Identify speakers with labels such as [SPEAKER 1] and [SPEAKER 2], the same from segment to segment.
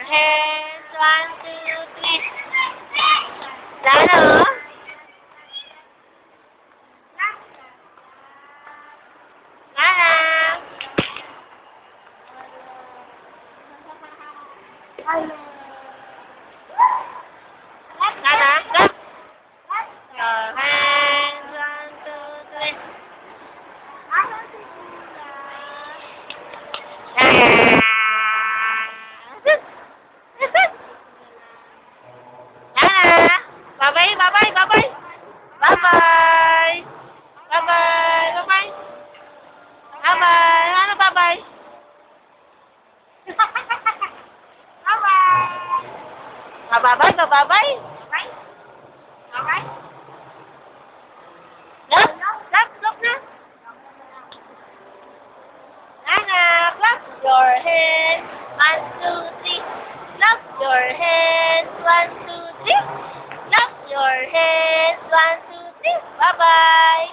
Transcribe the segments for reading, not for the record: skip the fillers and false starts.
[SPEAKER 1] hands. 1, 2, 3. Lalo. Lala. Lala. Clap. Your hands. 1, 2, 3. Bye-bye, bye-bye, bye-bye. Bye-bye. Bye-bye, bye-bye. Bye-bye. Ano bye-bye? Bye-bye, bye-bye. Bye-bye. Clap, clap, clap na. Nana, clap your hands. 1, 2, 3. Clap your hands. 1, 2, 3. Clap your hands. 1, 2, 3. Bye-bye.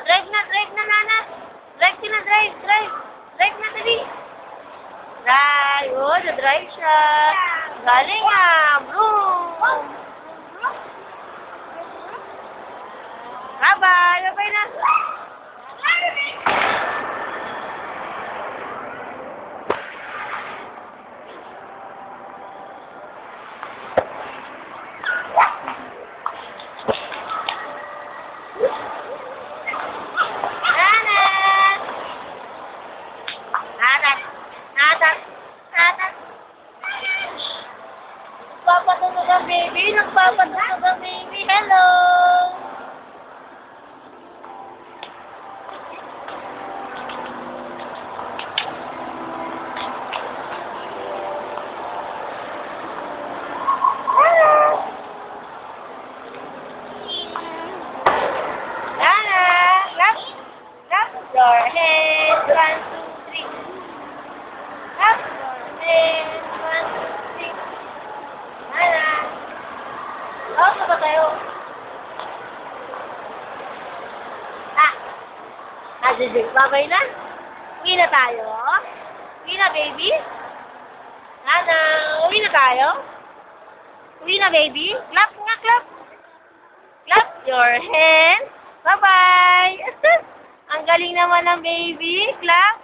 [SPEAKER 1] Drive na, Nana. Drive ka na, drive. Drive na, dali. Drive. Oh, drive siya. Galing Broom. Bye-bye. Bye-bye na. Nagpapatunog ang baby. Nagpapatunog ang baby. Hello! Nana! Clap! Clap your hands. 1, 2, 3. Clap your hands. 1, 2, 3. Nana! Laos na ba tayo? Jijig, babay na? Uwi na tayo? Uwi na, baby? Nana, uwi na tayo? Uwi na, baby? Clap nga, clap! Clap your hands. Bye-bye! Ang galing naman ng baby. Clap!